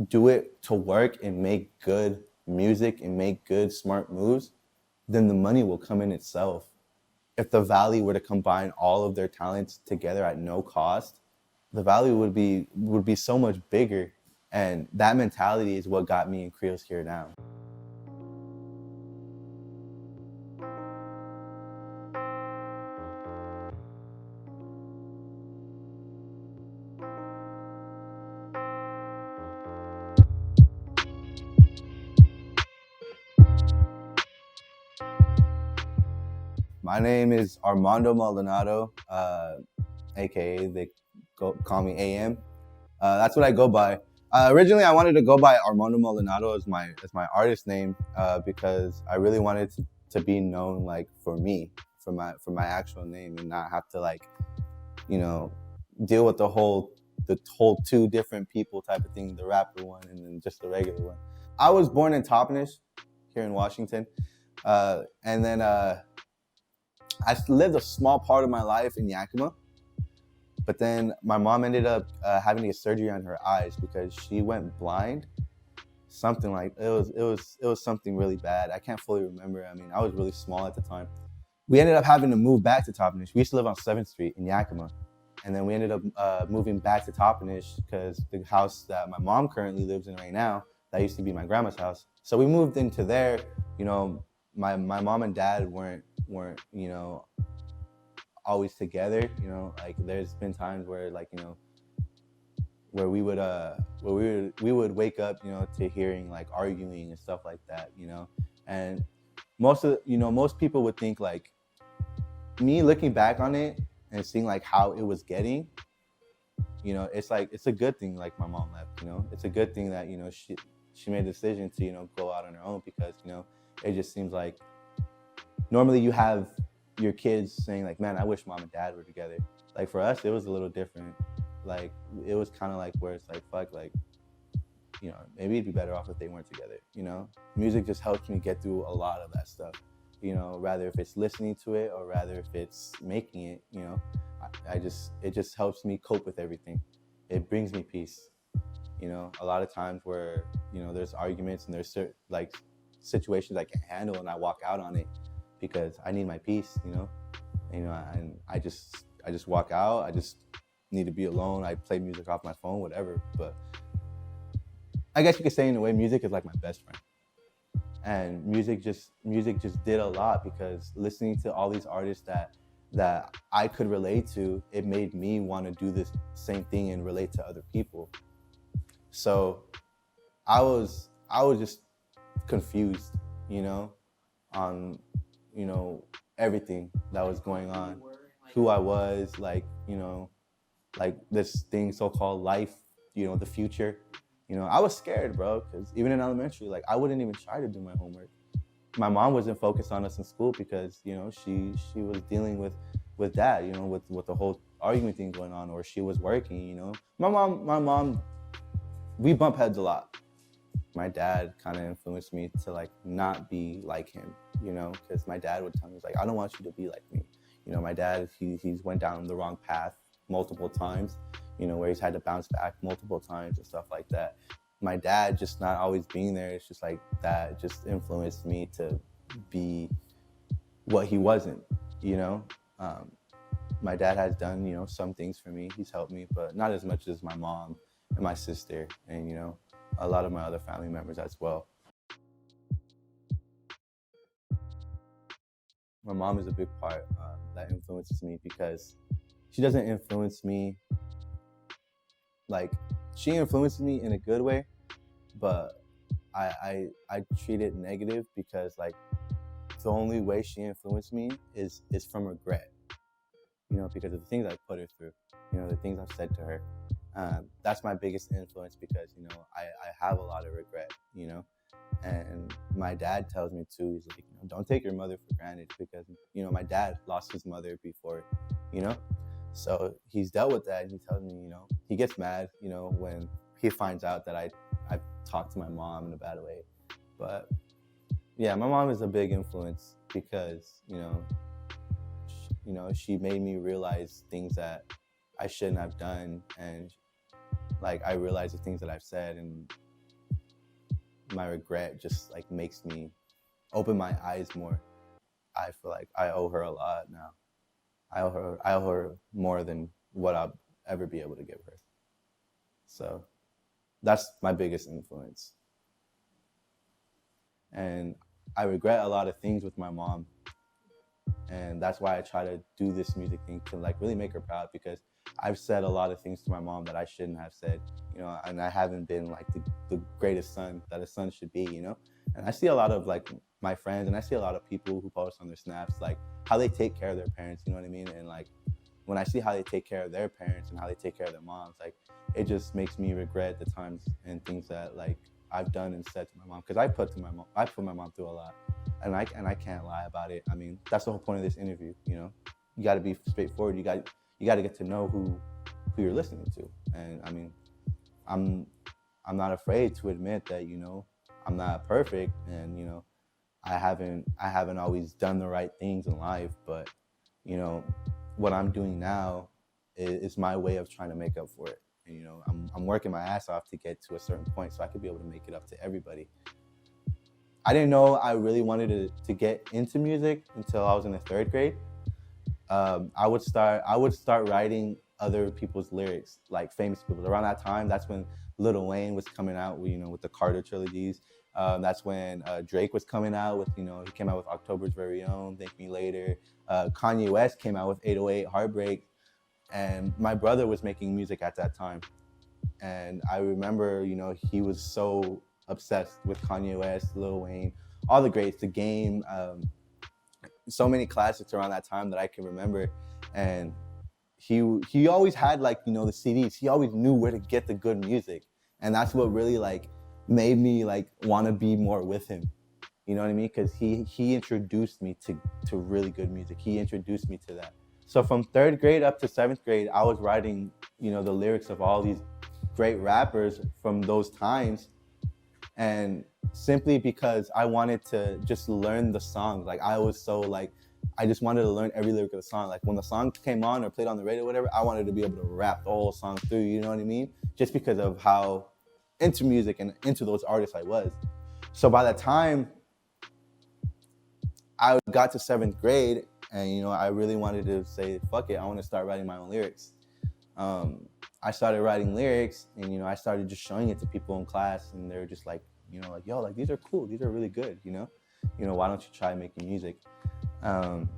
do it to work and make good music and make good, smart moves, then the money will come in itself. If the Valley were to combine all of their talents together at no cost, the Valley would be so much bigger. And that mentality is what got me in Krios here now. My name is Armando Maldonado, aka call me AM. That's what I go by. Originally, I wanted to go by Armando Maldonado as my artist name because I really wanted to be known like for me, for my actual name, and not have to like, you know, deal with the whole two different people type of thing, the rapper one and then just the regular one. I was born in Toppenish, here in Washington, and then I lived a small part of my life in Yakima. But then my mom ended up having to get surgery on her eyes because she went blind. Something like it was something really bad. I can't fully remember. I mean, I was really small at the time. We ended up having to move back to Toppenish. We used to live on 7th Street in Yakima, and then we ended up moving back to Toppenish because the house that my mom currently lives in right now, that used to be my grandma's house. So we moved into there. You know, my mom and dad weren't always together. Like there's been times where like where we would wake up to hearing like arguing and stuff like that. And most people would think like, me looking back on it and seeing like how it was getting, it's like it's a good thing like my mom left. It's a good thing that she made the decision to go out on her own, because it just seems like normally you have your kids saying like, man, I wish mom and dad were together. Like for us, it was a little different. Like it was kind of like where it's like, fuck, like maybe it'd be better off if they weren't together. Music just helps me get through a lot of that stuff. Rather if it's listening to it or rather if it's making it. It just helps me cope with everything. It brings me peace. A lot of times where there's arguments and there's certain like situations I can handle and I walk out on it because I need my peace, and I just walk out. I just need to be alone. I play music off my phone, whatever. But I guess you could say in a way, music is like my best friend. And music just did a lot, because listening to all these artists that I could relate to, it made me want to do this same thing and relate to other people. So I was just confused, on everything that was going on, who I was, like this thing so-called life, the future. I was scared, bro, because even in elementary, like I wouldn't even try to do my homework. My mom wasn't focused on us in school because she was dealing with that, with the whole argument thing going on, or she was working. My mom, we bump heads a lot. My dad kind of influenced me to like not be like him, because my dad would tell me, he's like, I don't want you to be like me. My dad, he's went down the wrong path multiple times, where he's had to bounce back multiple times and stuff like that. My dad just not always being there, it's just like that just influenced me to be what he wasn't. My dad has done, some things for me. He's helped me, but not as much as my mom and my sister and, a lot of my other family members as well. My mom is a big part that influences me, because she doesn't influence me like, she influences me in a good way, but I treat it negative, because like the only way she influenced me is from regret, because of the things I put her through, the things I've said to her. That's my biggest influence, because I have a lot of regret, and my dad tells me too, he's like, don't take your mother for granted, because my dad lost his mother before, so he's dealt with that, and he tells me, he gets mad, when he finds out that I talked to my mom in a bad way. But yeah, my mom is a big influence, because she made me realize things that I shouldn't have done, and like I realized the things that I've said, and my regret just like makes me open my eyes more. I feel like I owe her a lot now. I owe her more than what I'll ever be able to give her. So that's my biggest influence. And I regret a lot of things with my mom. And that's why I try to do this music thing to like really make her proud, because I've said a lot of things to my mom that I shouldn't have said, and I haven't been like the greatest son that a son should be. And I see a lot of like my friends, and I see a lot of people who post on their snaps like how they take care of their parents, you know what I mean? And like when I see how they take care of their parents and how they take care of their moms, like it just makes me regret the times and things that like I've done and said to my mom, because I put my mom through a lot, and I can't lie about it. I mean, that's the whole point of this interview. You got to be straightforward. You got to get to know who you're listening to. And I mean, I'm not afraid to admit that I'm not perfect, and I haven't always done the right things in life, but what I'm doing now is my way of trying to make up for it. And I'm working my ass off to get to a certain point so I could be able to make it up to everybody. I didn't know I really wanted to get into music until I was in the 3rd grade. I would start writing other people's lyrics, like famous people. Around that time, that's when Lil Wayne was coming out, with the Carter trilogies. That's when Drake was coming out with, he came out with October's Very Own, Thank Me Later. Kanye West came out with 808 Heartbreak. And my brother was making music at that time. And I remember, he was so obsessed with Kanye West, Lil Wayne, all the greats, The Game, so many classics around that time that I can remember. And he always had like, the CDs. He always knew where to get the good music. And that's what really like made me like want to be more with him. You know what I mean? Because he introduced me to really good music. He introduced me to that. So from 3rd grade up to 7th grade, I was writing, the lyrics of all these great rappers from those times. And simply because I wanted to just learn the songs. Like I was so like, I just wanted to learn every lyric of the song. Like when the song came on or played on the radio or whatever, I wanted to be able to rap the whole song through, you know what I mean? Just because of how into music and into those artists I was. So by the time I got to 7th grade, and I really wanted to say, fuck it, I want to start writing my own lyrics. I started writing lyrics, and I started just showing it to people in class, and they were just like, like, yo, like these are cool, these are really good, why don't you try making music? And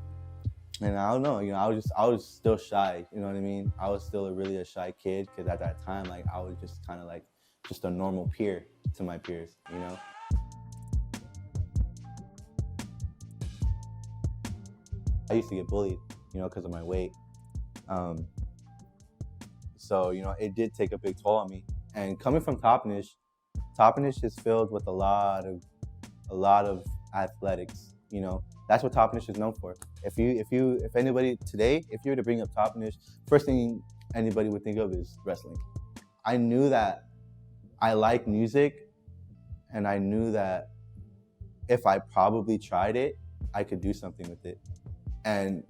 I don't know, I was still shy, you know what I mean? I was still really a shy kid, because at that time, like I was just kind of like just a normal peer to my peers, I used to get bullied, because of my weight. So, it did take a big toll on me. And coming from Toppenish is filled with a lot of athletics. That's what Toppenish is known for. If anybody today, if you were to bring up Toppenish, first thing anybody would think of is wrestling. I knew that I like music, and I knew that if I probably tried it, I could do something with it. And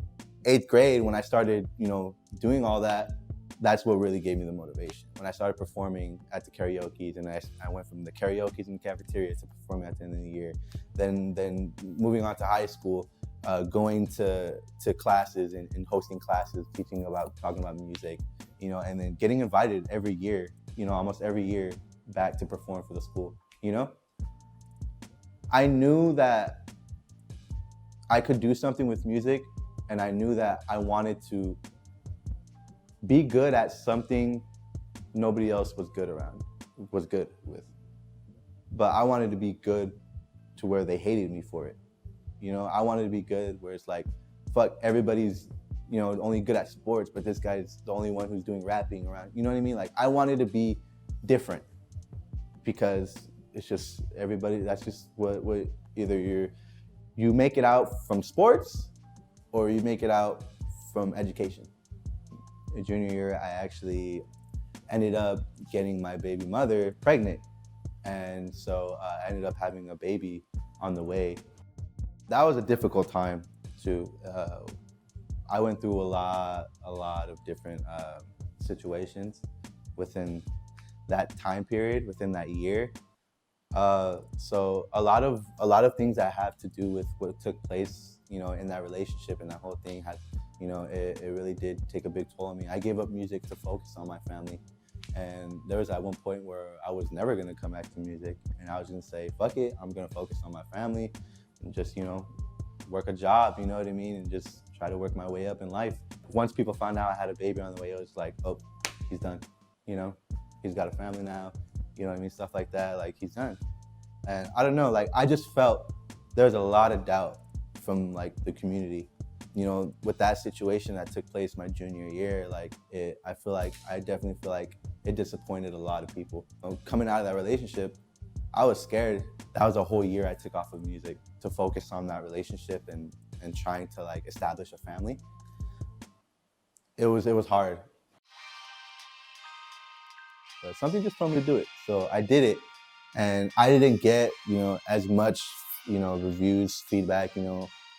8th grade, when I started, doing all that, that's what really gave me the motivation. When I started performing at the karaoke's, and I went from the karaoke's in the cafeteria to performing at the end of the year, then moving on to high school, going to classes and hosting classes, talking about music, and then getting invited every year, almost every year back to perform for the school, I knew that I could do something with music, and I knew that I wanted to be good at something nobody else was good with. But I wanted to be good to where they hated me for it. I wanted to be good where it's like, fuck, everybody's, only good at sports, but this guy's the only one who's doing rapping around. You know what I mean? Like I wanted to be different, because it's just everybody, that's just what either you make it out from sports or you make it out from education. In junior year, I actually ended up getting my baby mother pregnant. And so I ended up having a baby on the way. That was a difficult time too. I went through a lot of different situations within that time period, within that year. So a lot of things that have to do with what took place, in that relationship and that whole thing had, it really did take a big toll on me. I gave up music to focus on my family, and there was at one point where I was never gonna come back to music, and I was gonna say, fuck it, I'm gonna focus on my family, and just work a job, you know what I mean, and just try to work my way up in life. Once people found out I had a baby on the way, it was like, oh, he's done, you know, he's got a family now, you know what I mean, stuff like that, like he's done. And I don't know, like I just felt there's a lot of doubt from like the community, with that situation that took place my junior year. Like I definitely feel like it disappointed a lot of people. Coming out of that relationship, I was scared. That was a whole year I took off of music to focus on that relationship and trying to like establish a family. It was hard. But something just told me to do it, so I did it, and I didn't get as much reviews, feedback,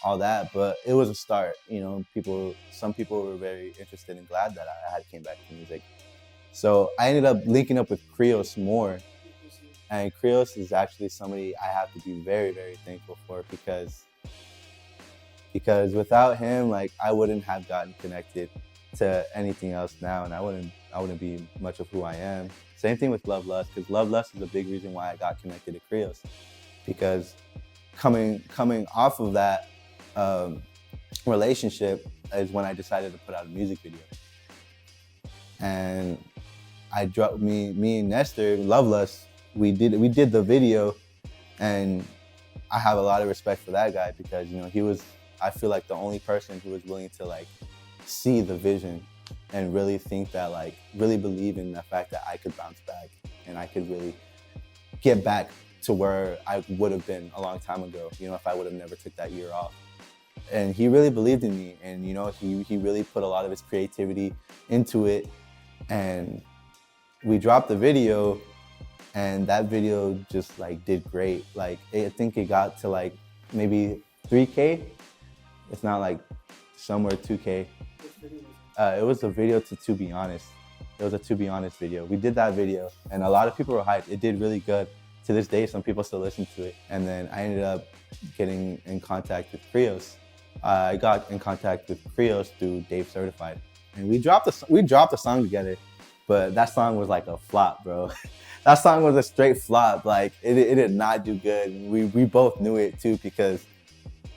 all that, but it was a start. Some people were very interested and glad that I had came back to music. So I ended up linking up with Krios more, and Krios is actually somebody I have to be very, very thankful for, because without him, like I wouldn't have gotten connected to anything else now, and I wouldn't be much of who I am. Same thing with Love Lust, because Love Lust is a big reason why I got connected to Krios, because coming off of that relationship is when I decided to put out a music video. And I dropped me and Nestor, Love Lust, we did the video, and I have a lot of respect for that guy, because he was, I feel like, the only person who was willing to like see the vision and really think that, like, really believe in the fact that I could bounce back and I could really get back to where I would have been a long time ago, if I would have never took that year off. And he really believed in me, and he really put a lot of his creativity into it. And we dropped the video, and that video just like did great. Like I think it got to like maybe 3K. It's not like somewhere 2K. It was a video to Be Honest. It was a To Be Honest video. We did that video, and a lot of people were hyped. It did really good. To this day, some people still listen to it. And then I ended up getting in contact with Krios. I got in contact with Krios through Dave Certified, and we dropped a song together. But that song was like a flop, bro. That song was a straight flop. Like it did not do good. We both knew it too, because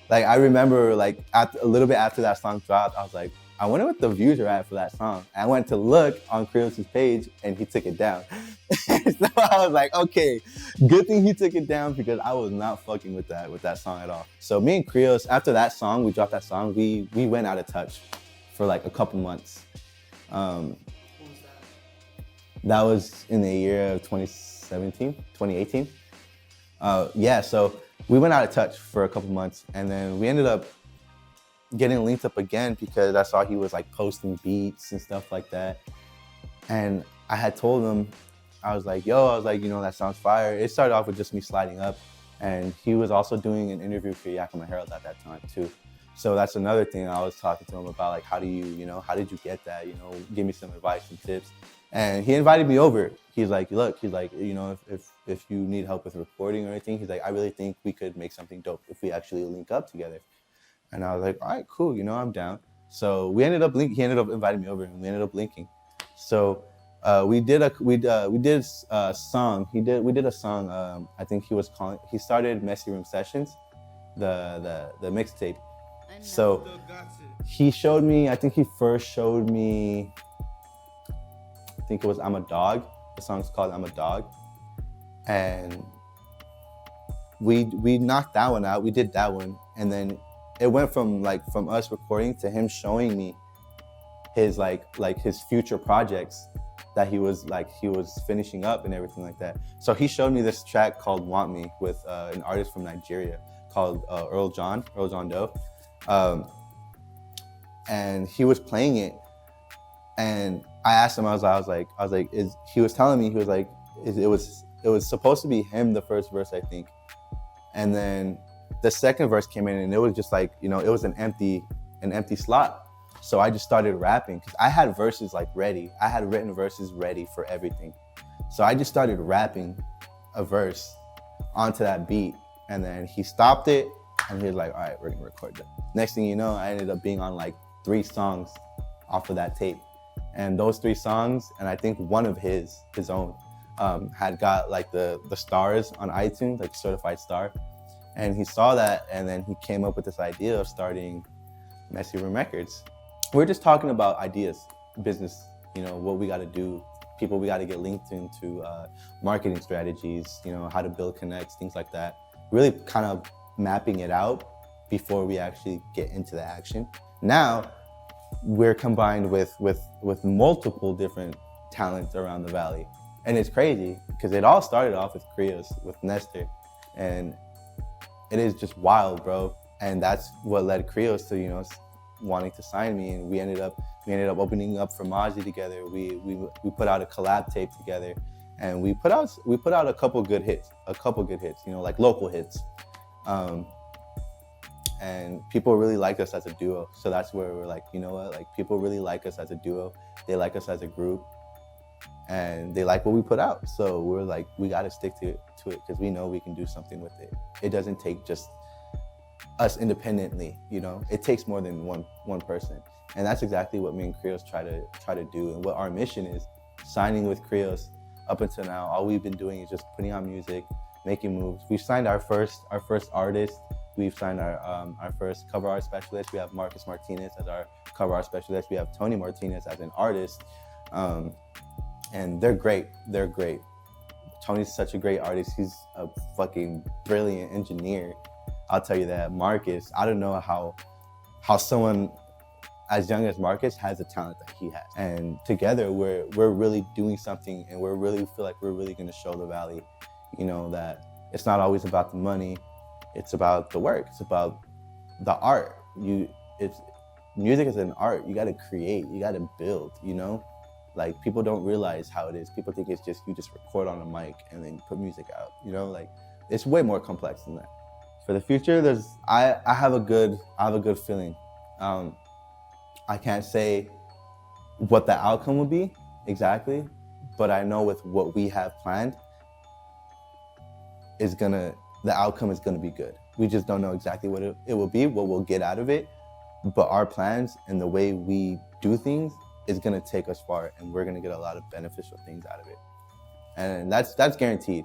like I remember like a little bit after that song dropped, I was like, I wonder what the views are at for that song. And I went to look on Krios' page, and he took it down. So I was like, okay, good thing he took it down, because I was not fucking with that song at all. So me and Krios, after that song, we dropped that song, we went out of touch for like a couple months. What was that? That was in the year of 2018. Yeah, so we went out of touch for a couple months, and then we ended up getting linked up again, because I saw he was like posting beats and stuff like that. And I had told him, I was like, that sounds fire. It started off with just me sliding up, and he was also doing an interview for Yakima Herald at that time too. So that's another thing I was talking to him about, like, how did you get that? Give me some advice and tips. And he invited me over. He's like, look, if you need help with recording or anything, he's like, I really think we could make something dope if we actually link up together. And I was like, all right, cool, I'm down. So he ended up inviting me over, and we ended up linking. So we did a song. We did a song. I think he started Messy Room Sessions, the mixtape. So he showed me, I think he first showed me, I think it was I'm a Dog. The song's called I'm a Dog. And we knocked that one out. We did that one. And then it went from us recording to him showing me his his future projects that he was finishing up and everything like that. So he showed me this track called Want Me with an artist from Nigeria called Earl John Doe. And he was playing it, and I asked him, I was like, he was telling me, he was like, it was supposed to be him, the first verse, I think. And then the second verse came in, and it was just like, it was an empty slot. So I just started rapping, because I had verses ready. I had written verses ready for everything. So I just started rapping a verse, onto that beat. And then he stopped it and he was like, all right, we're gonna record that. Next thing you know, I ended up being on like 3 songs off of that tape. And those 3 songs, and I think one of his own, had got like the stars on iTunes, like certified star. And he saw that, and then he came up with this idea of starting Messy Room Records. We're just talking about ideas, business, you know, what we got to do, people we got to get linked into, marketing strategies, you know, how to build connects, things like that. Really kind of mapping it out before we actually get into the action. Now, we're combined with multiple different talents around the valley. And it's crazy because it all started off with Krios, with Nestor. And it is just wild, bro. And that's what led Krios to, you know, wanting to sign me. And we ended up opening up for Maji together. We put out a collab tape together, and we put out a couple good hits, you know, like local hits. And people really like us as a duo. So that's where we're like, you know what, like people really like us as a duo. They like us as a group, and they like what we put out. So we're like, we got to stick to it because we know we can do something with it. It doesn't take just us independently, you know. It takes more than one person. And that's exactly what me and Krios try to do. And what our mission is, signing with Krios. Up until now, all we've been doing is just putting out music, making moves. We've signed our first artist. We've signed our first cover art specialist. We have Marcus Martinez as our cover art specialist. We have Tony Martinez as an artist. And they're great. They're great. Tony's such a great artist. He's a fucking brilliant engineer. I'll tell you that. Marcus, I don't know how someone as young as Marcus has the talent that he has. And together we're really doing something, and we really feel like we're really gonna show the valley, you know, that it's not always about the money. It's about the work. It's about the art. Music is an art. You got to create. You got to build. You know, like people don't realize how it is. People think it's just you just record on a mic and then put music out. You know, like it's way more complex than that. For the future, I have a good feeling. I can't say what the outcome will be exactly, but I know with what we have planned the outcome is gonna be good. We just don't know exactly what it will be, what we'll get out of it, but our plans and the way we do things is gonna take us far, and we're gonna get a lot of beneficial things out of it. And that's guaranteed.